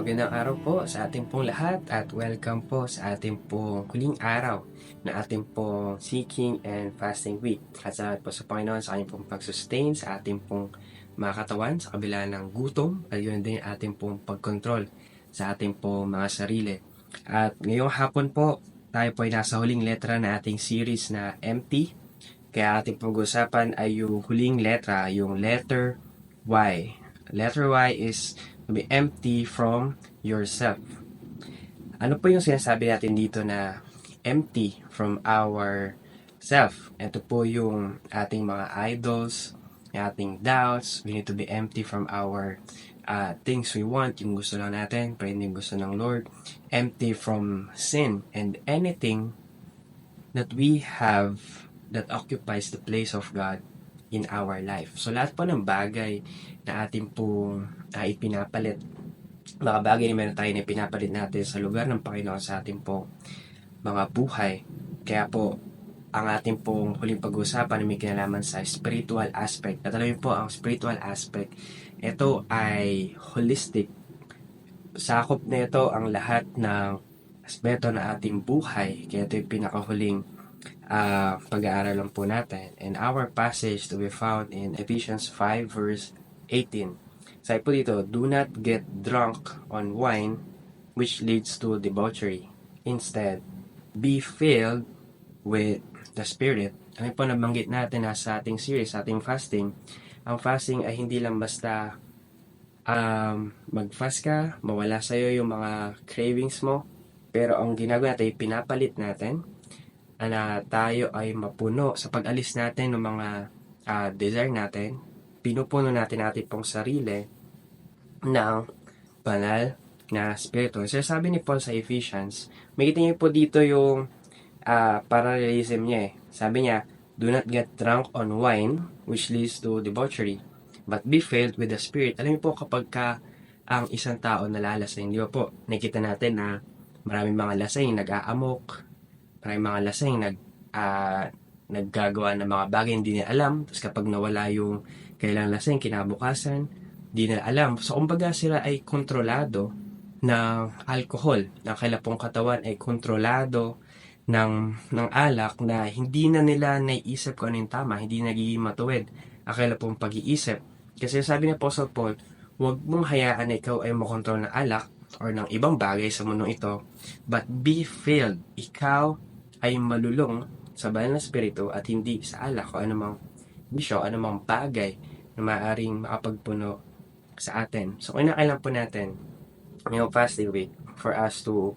Magandang araw po sa ating pong lahat at welcome po sa ating pong huling araw na ating pong Seeking and Fasting Week. At salamat po sa Panginoon sa kanyang pong pag-sustain sa ating pong mga katawan sa kabila ng gutom at yun din ating pong pagkontrol sa ating pong mga sarili. At ngayong hapon po, tayo po ay nasa huling letra na ating series na empty. Kaya ating pag-usapan ay yung huling letra, yung letter Y. Letter Y is to be empty from yourself. Ano po yung sinasabi natin dito na empty from our self? Ito po yung ating mga idols, ating doubts. We need to be empty from our things we want, yung gusto lang natin, pero hindi gusto ng Lord. Empty from sin and anything that we have that occupies the place of God in our life. So lahat po ng bagay na ating pong ipinapalit, mga bagay na meron tayo na pinapalit natin sa lugar ng Panginoon sa ating pong mga buhay. Kaya po, ang ating pong huling pag-uusapan ay may kinalaman sa spiritual aspect. At alam niyo po, ang spiritual aspect, ito ay holistic. Sakop na ito ang lahat ng aspeto na ating buhay. Kaya ito yung pinakahuling pag-aaral lang po natin. And our passage to be found in Ephesians 5 verse 18. Sabi po dito, do not get drunk on wine which leads to debauchery. Instead, be filled with the Spirit. Ano po nabanggit natin na sa ating series, sa ating fasting. Ang fasting ay hindi lang basta mag-fast ka, mawala sa'yo yung mga cravings mo. Pero ang ginagawa natin, pinapalit natin na tayo ay mapuno sa pag-alis natin ng mga desire natin. Pinupuno natin pong sarili ng banal na spirito. So, sabi ni Paul sa Ephesians, makita niyo po dito yung parallelism niya eh. Sabi niya, do not get drunk on wine, which leads to debauchery, but be filled with the Spirit. Alam niyo po, kapag ang isang tao nalalasing, di ba po, nakita natin na maraming mga lasing nag-aamok, maraming mga lasing naggagawa ng mga bagay hindi nila alam. Tapos kapag nawala yung kailang lasing, kinabukasan, di nila alam. So, kumbaga sila ay kontrolado ng alcohol. Ng kailang pong katawan ay kontrolado ng alak na hindi na nila naiisip kung ano yung tama, hindi nagiging matuwid ang kailang pong pag-iisip. Kasi sabi ni Apostle Paul, huwag mong hayaan na ikaw ay makontrol ng alak or ng ibang bagay sa mundong ito, but be filled. Ikaw ay malulong sa banal na spirito at hindi sa alak o anumang bisyo, anumang bagay na maaaring makapagpuno sa atin. So, kinakailan po natin ngayong fasting week for us to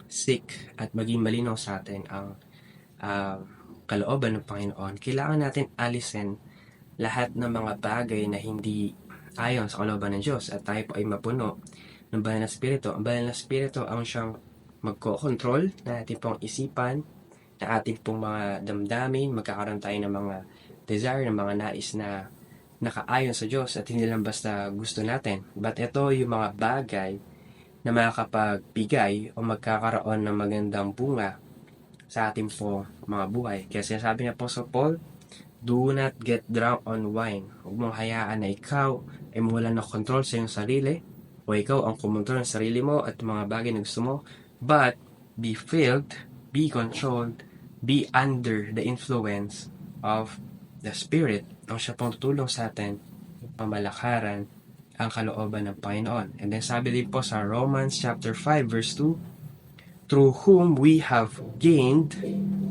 seek at maging malinaw sa atin ang kalooban ng Panginoon. Kailangan natin alisin lahat ng mga bagay na hindi ayon sa kalooban ng Diyos at tayo po ay mapuno ng banal na spirito. Ang banal na spirito ang siyang magko-control na ating pong isipan, na ating pong mga damdamin, magkakaroon tayo ng mga desire, ng mga nais na nakaayon sa Diyos at hindi lang basta gusto natin. But ito yung mga bagay na makakapagbigay o magkakaroon ng magandang bunga sa ating po mga buhay. Kaya sinasabi niya po sa Paul, do not get drunk on wine. Huwag mong hayaan na ikaw ay mawala ng control sa iyong sarili o ikaw ang kumontrol ng sarili mo at mga bagay na gusto mo. But be filled, be controlled, be under the influence of the Spirit. Ang siya pong tutulong sa atin pamalakaran ang kalooban ng Panginoon. And then sabi din po sa Romans chapter 5 verse 2, through whom we have gained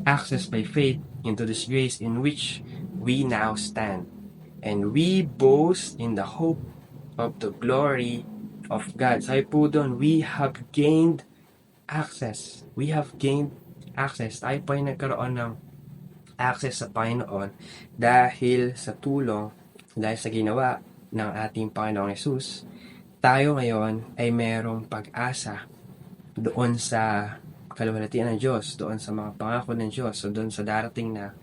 access by faith into this grace in which we now stand. And we boast in the hope of the glory of God. Sabi po doon, we have gained access. We have gained access. Tayo po ay nagkaroon ng access sa Panginoon dahil sa tulong, dahil sa ginawa ng ating Panginoong Yesus. Tayo ngayon ay merong pag-asa doon sa kaluwalhatian ng Diyos, doon sa mga pangako ng Diyos, so doon sa darating na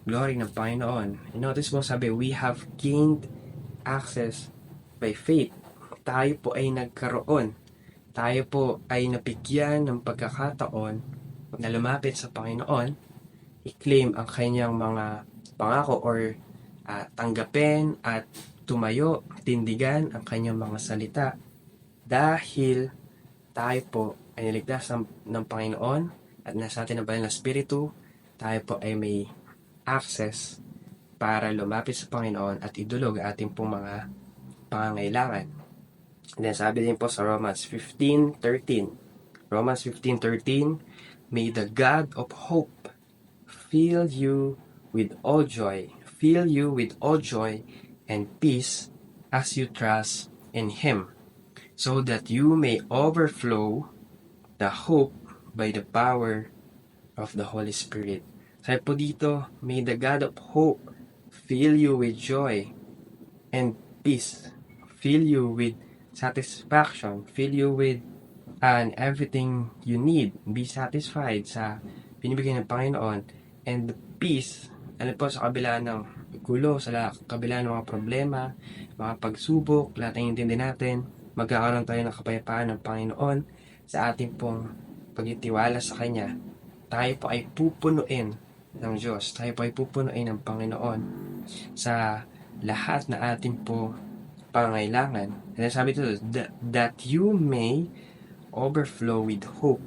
glory ng Panginoon. And notice mo, sabi, we have gained access by faith. Tayo po ay nagkaroon. Tayo po ay napigyan ng pagkakataon na lumapit sa Panginoon, i-claim ang kanyang mga pangako or tanggapin at tumayo, tindigan ang kanyang mga salita dahil tayo po ay niligtas ng Panginoon at nasa atin ang banal na Espiritu, tayo po ay may access para lumapit sa Panginoon at idulog ang ating pong mga pangangailangan. And then sabi din po sa Romans 15:13, Romans 15:13, may the God of hope fill you with all joy and peace as you trust in Him, so that you may overflow the hope by the power of the Holy Spirit. Sabi po dito, may the God of hope fill you with joy and peace, fill you with satisfaction, fill you with everything you need. Be satisfied sa binibigay ng Panginoon. And the peace, ano po, sa kabila ng gulo, sa kabila ng mga problema, mga pagsubok, lahat ng intindi natin, magkakaroon tayo ng kapayapaan ng Panginoon sa ating pong pagtitiwala sa Kanya. Tayo po ay pupunuin ng Diyos. Tayo po ay pupunuin ng Panginoon sa lahat na ating po pangailangan. And then sabi ito, that you may overflow with hope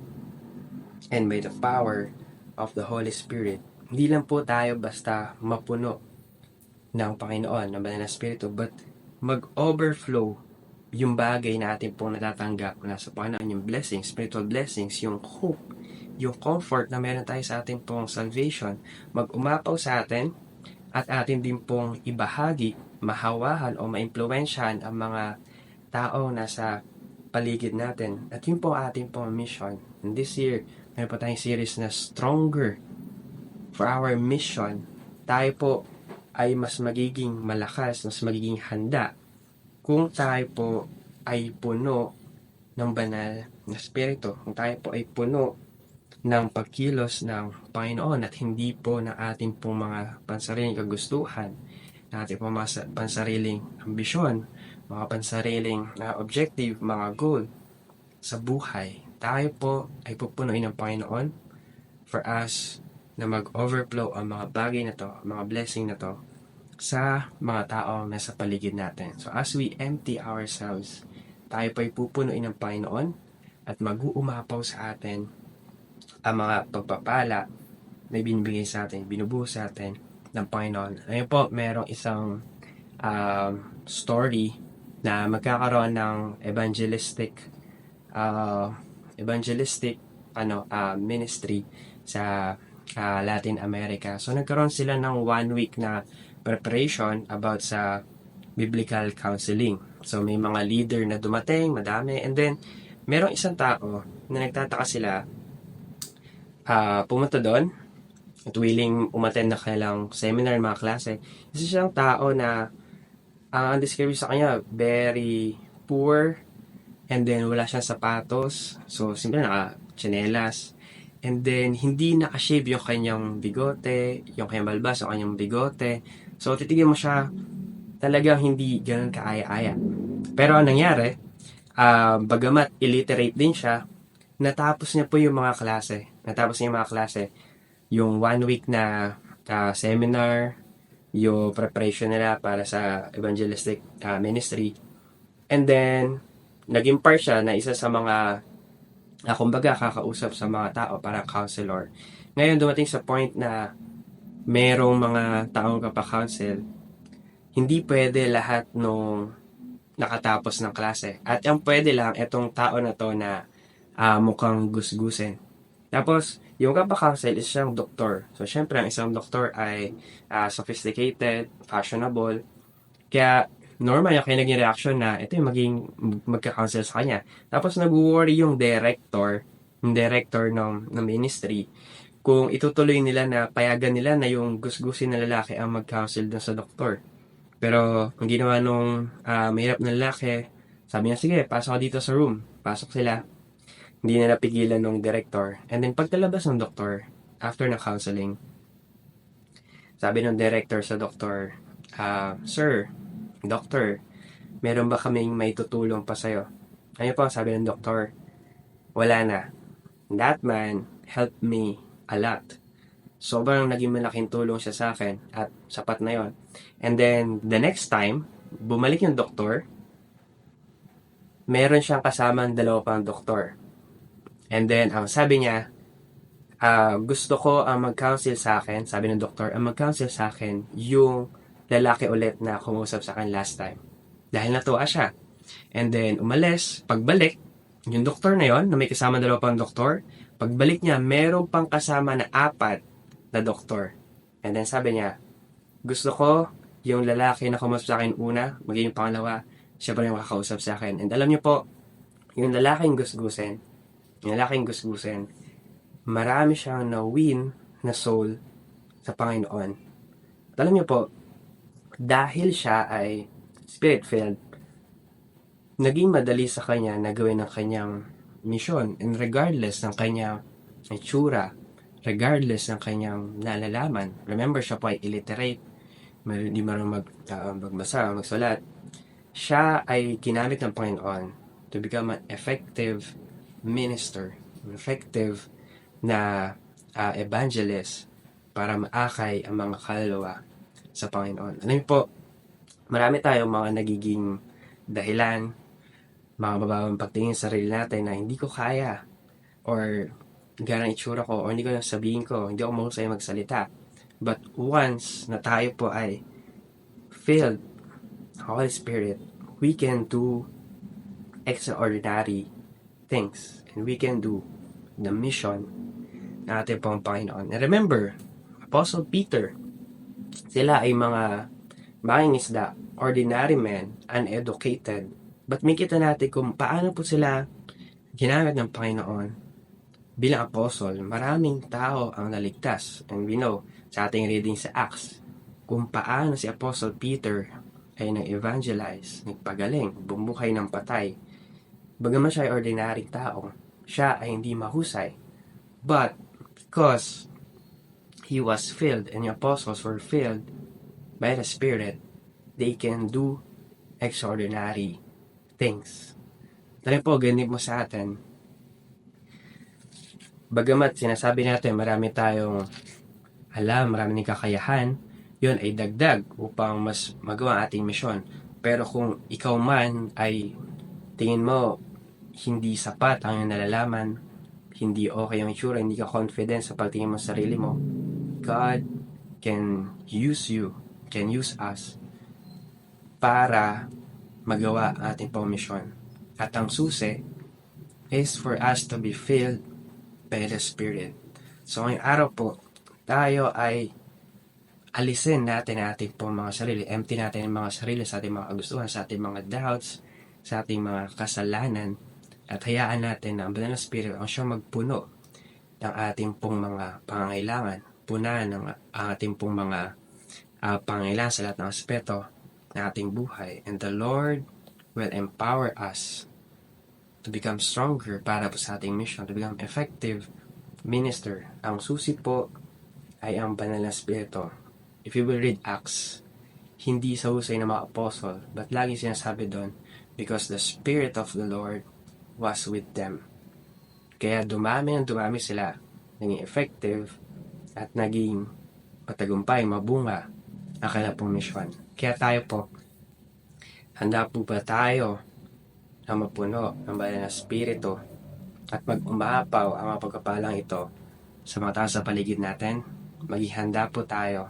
and by the power of the Holy Spirit. Hindi lang po tayo basta mapuno ng Panginoon, ng banal na Espiritu, but mag-overflow yung bagay na ating pong natatanggap na sa Panginoon, yung blessings, spiritual blessings, yung hope, yung comfort na meron tayo sa ating pong salvation, mag-umapaw sa atin at atin din pong ibahagi, mahawahan o maimpluwensyahan ang mga tao nasa paligid natin. At yun po ating pong mission. And this year, meron po tayong series na Stronger. For our mission, tayo po ay mas magiging malakas, mas magiging handa kung tayo po ay puno ng banal na Espiritu. Kung tayo po ay puno ng pagkilos ng Panginoon at hindi po ng ating pong mga pansariling kagustuhan, ng ating pong mga pansariling ambisyon, mga pansariling objective, mga goal sa buhay. Tayo po ay pupunuin ng Panginoon for us na mag-overflow ang mga bagay na to, mga blessing na to sa mga taong nasa paligid natin. So as we empty ourselves, tayo po ay pupunuin ng Panginoon at mag-uumapaw sa atin ang mga pagpapala na binibigay sa atin, binubuhos sa atin ng Panginoon. Ngayon po, merong isang story na magkakaroon ng evangelistic ministry sa Latin America. So nagkaroon sila ng 1 week na preparation about sa biblical counseling. So may mga leader na dumating, madami, and then merong isang tao na nagtataka sila pumunta doon at willing umattend na kailang seminar, mga klase. Isa siyang tao na ang describe sa kanya, very poor, and then wala siyang sapatos, so simple naka-tsinelas, and then hindi naka-shave yung kanyang bigote, yung kanyang balbas, yung kanyang bigote. So titigyan mo siya, talagang hindi ganun kaaya-aya. Pero ang nangyari, bagamat illiterate din siya, natapos niya po yung mga klase. Yung 1 week na seminar, yung preparation nila para sa evangelistic ministry. And then, naging part siya na isa sa mga kumbaga kakausap sa mga tao para counselor. Ngayon dumating sa point na merong mga taong kapaka-counsel, hindi pwede lahat nung nakatapos ng klase. At ang pwede lang, itong tao na to na mukhang gusgusin. Tapos, yung kapaka-counsel is siyang doktor. So, syempre, ang isang doktor ay sophisticated, fashionable. Kaya, normal yung kaya naging reaction na ito yung magka-counsel sa kanya. Tapos, nag-worry yung director ng ministry kung itutuloy nila na payagan nila na yung gusgusin na lalaki ang mag-counsel dun sa doktor. Pero, ang ginawa nung mahirap na lalaki, sabi niya, sige, pasok ka dito sa room. Pasok sila. Hindi nila pigilan ng director. And then, pagkalabas ng doktor, after na counseling, sabi ng director sa doktor, Sir, doctor, meron ba kaming may tutulong pa sa'yo? Ano po, sabi ng doktor, wala na. That man helped me a lot. Sobrang naging malaking tulong siya sa akin at sapat na yon. And then, the next time, bumalik yung doktor, meron siyang kasamang dalawa pang doktor. And then, ang sabi niya, gusto ko ang mag-counsel sa akin, sabi ng doktor, ang mag-counsel sa akin yung lalaki ulit na kumusap sa akin last time. Dahil natuwa siya. And then, umalis, pagbalik, yung doktor na yon na may kasama dalawa pang doktor, pagbalik niya, meron pang kasama na 4 na doktor. And then sabi niya, gusto ko yung lalaki na kumusap sa akin una, maging yung pangalawa, siya pa rin makakausap sa akin. And alam niyo po, yung lalaking gusgusin, marami siyang na-win na soul sa Panginoon. At alam niyo po, dahil siya ay spirit-filled, naging madali sa kanya na gawin ang kanyang misyon. And regardless ng kanyang itsura, regardless ng kanyang nalalaman, remember siya po ay illiterate, hindi marunong magbasa, magsulat, siya ay ginamit ng Panginoon to become an effective minister, effective na evangelist para maakay ang mga kaluluwa sa Panginoon. Alam niyo po, marami tayong mga nagiging dahilan, mga bababang pagtingin sa sarili natin na hindi ko kaya, or ganang itsura ko, o hindi ko lang sabihin ko, hindi ako mahusay magsalita. But once na tayo po ay filled Holy Spirit, we can do extraordinary things, and we can do the mission na ating pong Panginoon. And remember, Apostle Peter, sila ay mga mangingisda, ordinary men, uneducated. But makita natin kung paano po sila ginamit ng Panginoon bilang apostle. Maraming tao ang naligtas. And we know, sa ating reading sa Acts, kung paano si Apostle Peter ay nag-evangelize, nagpagaling, bumuhay ng patay. Bagaman siya ay ordinary tao, siya ay hindi mahusay. But, because he was filled and the apostles were filled by the Spirit, they can do extraordinary things. Dahil po, ganito mo sa atin. Bagamat sinasabi natin marami tayong alam, marami kakayahan, yun ay dagdag upang mas magawa ating misyon. Pero kung ikaw man ay tingin mo hindi sapat ang iyong nalalaman, hindi okay yung itsura, hindi ka confident sa pagtingin mo sa sarili mo, God can use you, can use us para magawa ang ating pong misyon. At ang susi is for us to be filled by the Spirit. So ngayong araw po, tayo ay alisin natin ang ating pong mga sarili. Empty natin ang mga sarili sa ating mga kagustuhan, sa ating mga doubts, sa ating mga kasalanan. At hayaan natin na ang Banal na Spirit ang siyang magpuno ng ating pong mga pangangailangan. Punan ng ating pong mga pangangailangan sa lahat ng aspeto ng ating buhay. And the Lord will empower us to become stronger para po sa ating mission, to become effective minister. Ang susi po ay ang Banal na Espiritu. If you will read Acts, hindi sa husay ng mga apostle, but lagi sinasabi doon, because the Spirit of the Lord was with them. Kaya dumami sila, naging effective, at naging patagumpay, mabunga ang kanilang pong mission. Kaya tayo po, handa po ba tayo na mapuno ng Banal na Espiritu at mag-umapaw ang mga pagkapalang ito sa mga tao sa paligid natin? Maging handa po tayo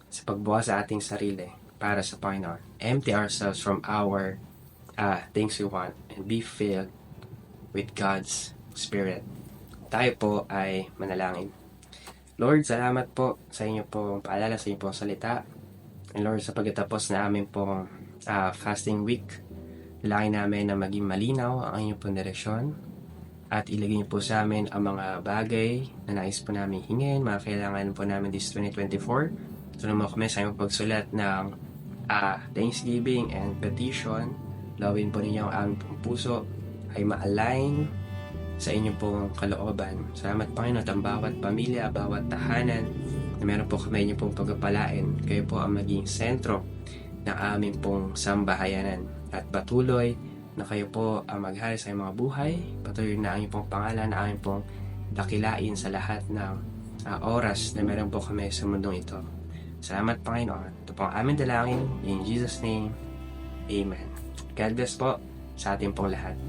sa pagbukas sa ating sarili para sa Panginoon. Empty ourselves from our things we want and be filled with God's Spirit. Tayo po ay manalangin. Lord, salamat po sa inyo pong paalala, sa inyo pong salita. And Lord, sa pagkatapos na amin pong fasting week, dalangin namin na maging malinaw ang inyong pong direksyon at ilagay niyo po sa amin ang mga bagay na nais po namin hingin, mga kailangan po namin this 2024. So naman kami sa inyong pagsulat ng Thanksgiving and petition. Lawin po ninyo ang puso ay ma-align sa inyong pong kalooban. Salamat Panginoon at ang bawat pamilya, bawat tahanan na meron po kami inyong pong pagpapalain. Kayo po ang maging sentro ng aming pong sambahayanan. At patuloy na kayo po ang maghari sa inyong mga buhay. Patuloy na ang inyong pong pangalan, na aming pong dakilain sa lahat ng oras na meron po kami sa mundong ito. Salamat Panginoon. Ito po ang aming dalangin. In Jesus' name, Amen. God bless po. sa ating pong lahat.